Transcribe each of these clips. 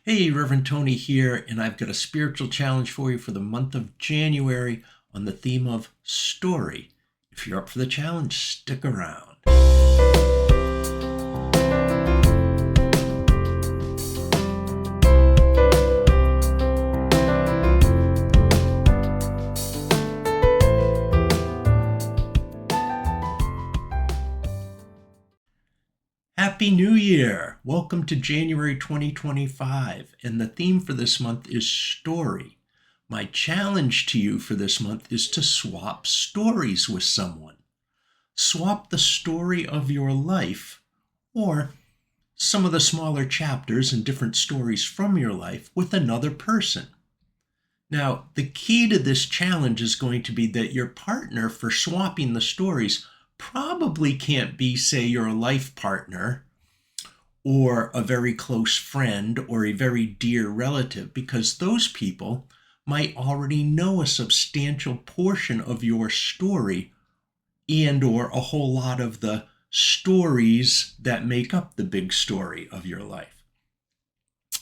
Hey, Reverend Tony here, and I've got a spiritual challenge for you for the month of January on the theme of story. If you're up for the challenge, stick around. Happy New Year! Welcome to January 2025, and the theme for this month is story. My challenge to you for this month is to swap stories with someone. Swap the story of your life, or some of the smaller chapters and different stories from your life, with another person. Now, the key to this challenge is going to be that your partner for swapping the stories probably can't be, say, your life partner or a very close friend or a very dear relative, because those people might already know a substantial portion of your story and or a whole lot of the stories that make up the big story of your life.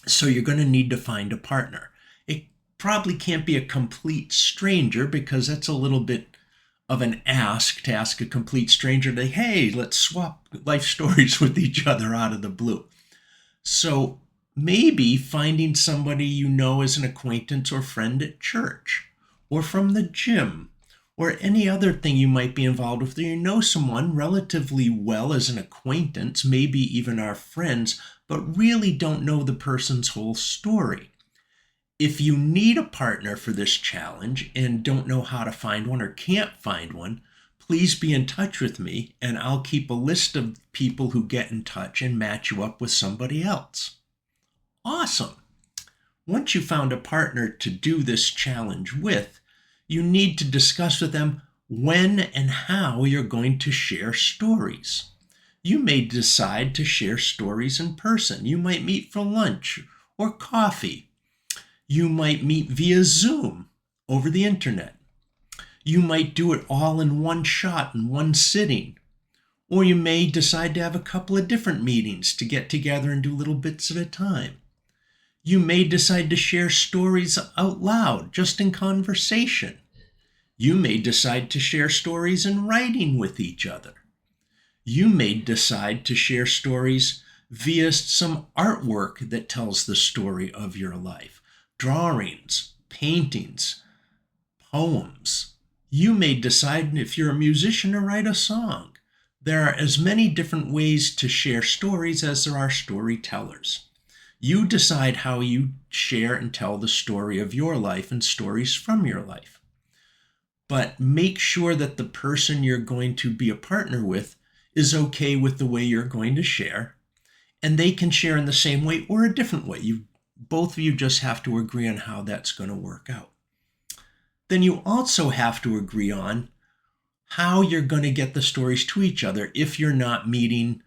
So you're going to need to find a partner. It probably can't be a complete stranger, because that's a little bit of an ask to ask a complete stranger to, hey, let's swap life stories with each other out of the blue. So maybe finding somebody you know as an acquaintance or friend at church or from the gym or any other thing you might be involved with, or you know someone relatively well as an acquaintance, maybe even our friends, but really don't know the person's whole story. If you need a partner for this challenge and don't know how to find one or can't find one, please be in touch with me, and I'll keep a list of people who get in touch and match you up with somebody else. Awesome. Once you found a partner to do this challenge with, you need to discuss with them when and how you're going to share stories. You may decide to share stories in person. You might meet for lunch or coffee. You might meet via Zoom over the internet. You might do it all in one shot, in one sitting. Or you may decide to have a couple of different meetings to get together and do little bits at a time. You may decide to share stories out loud, just in conversation. You may decide to share stories in writing with each other. You may decide to share stories via some artwork that tells the story of your life. Drawings, paintings, poems. You may decide, if you're a musician, to write a song. There are as many different ways to share stories as there are storytellers. You decide how you share and tell the story of your life and stories from your life. But make sure that the person you're going to be a partner with is okay with the way you're going to share, and they can share in the same way or a different way. Both of you just have to agree on how that's going to work out. Then you also have to agree on how you're going to get the stories to each other if you're not meeting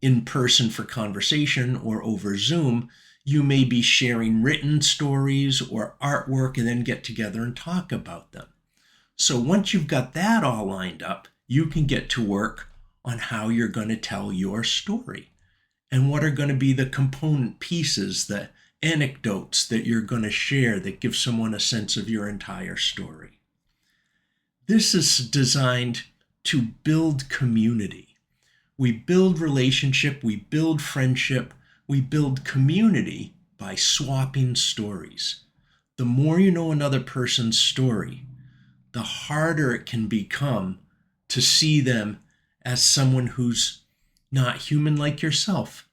in person for conversation or over Zoom. You may be sharing written stories or artwork and then get together and talk about them. So once you've got that all lined up, you can get to work on how you're going to tell your story and what are going to be the component pieces, the anecdotes that you're going to share that give someone a sense of your entire story. This is designed to build community. We build relationship, we build friendship, we build community by swapping stories. The more you know another person's story, the harder it can become to see them as someone who's not human like yourself.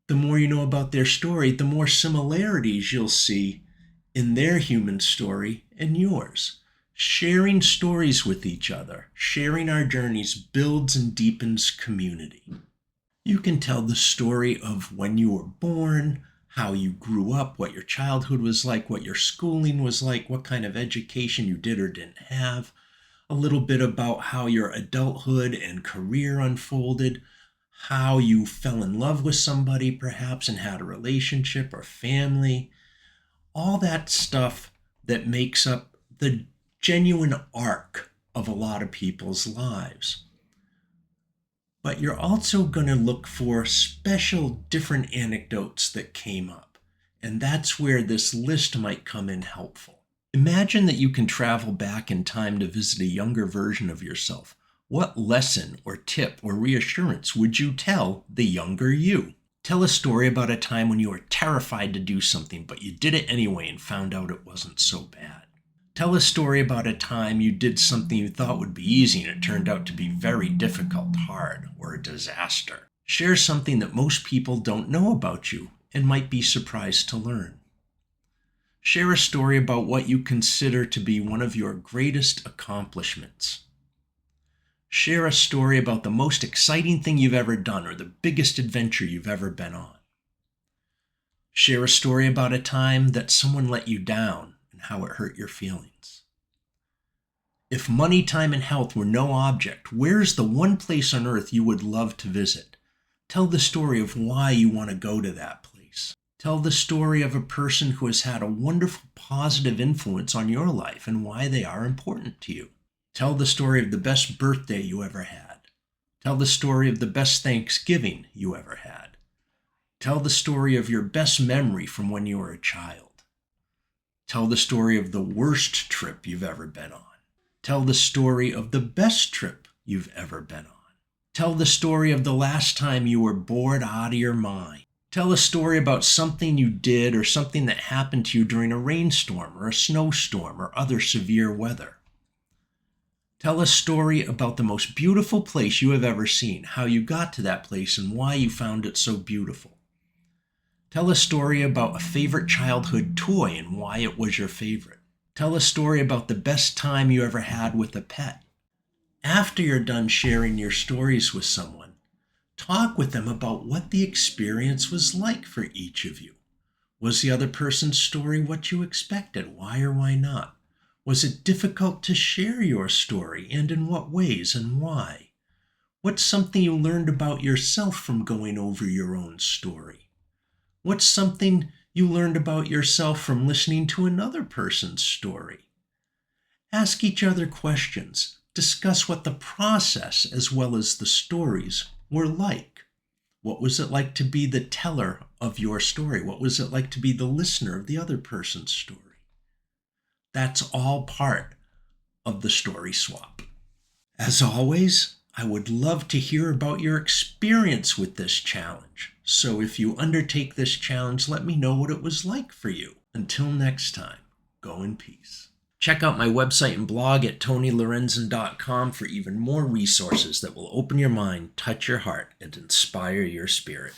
The more you know about their story, the more similarities you'll see in their human story and yours. Sharing stories with each other, sharing our journeys, builds and deepens community. You can tell the story of when you were born, how you grew up, what your childhood was like, what your schooling was like, what kind of education you did or didn't have, a little bit about how your adulthood and career unfolded, how you fell in love with somebody perhaps and had a relationship or family, all that stuff that makes up the genuine arc of a lot of people's lives. But you're also going to look for special different anecdotes that came up And that's where this list might come in helpful. Imagine that you can travel back in time to visit a younger version of yourself. What lesson or tip or reassurance would you tell the younger you? Tell a story about a time when you were terrified to do something, but you did it anyway and found out it wasn't so bad. Tell a story about a time you did something you thought would be easy and it turned out to be very difficult, hard, or a disaster. Share something that most people don't know about you and might be surprised to learn. Share a story about what you consider to be one of your greatest accomplishments. Share a story about the most exciting thing you've ever done or the biggest adventure you've ever been on. Share a story about a time that someone let you down and how it hurt your feelings. If money, time, and health were no object, where's the one place on earth you would love to visit? Tell the story of why you want to go to that place. Tell the story of a person who has had a wonderful positive influence on your life and why they are important to you. Tell the story of the best birthday you ever had. Tell the story of the best Thanksgiving you ever had. Tell the story of your best memory from when you were a child. Tell the story of the worst trip you've ever been on. Tell the story of the best trip you've ever been on. Tell the story of the last time you were bored out of your mind. Tell a story about something you did or something that happened to you during a rainstorm or a snowstorm or other severe weather. Tell a story about the most beautiful place you have ever seen, how you got to that place and why you found it so beautiful. Tell a story about a favorite childhood toy and why it was your favorite. Tell a story about the best time you ever had with a pet. After you're done sharing your stories with someone, talk with them about what the experience was like for each of you. Was the other person's story what you expected? Why or why not? Was it difficult to share your story, and in what ways and why? What's something you learned about yourself from going over your own story? What's something you learned about yourself from listening to another person's story? Ask each other questions. Discuss what the process as well as the stories were like. What was it like to be the teller of your story? What was it like to be the listener of the other person's story? That's all part of the story swap. As always, I would love to hear about your experience with this challenge. So if you undertake this challenge, let me know what it was like for you. Until next time, go in peace. Check out my website and blog at tonylorenzen.com for even more resources that will open your mind, touch your heart, and inspire your spirit.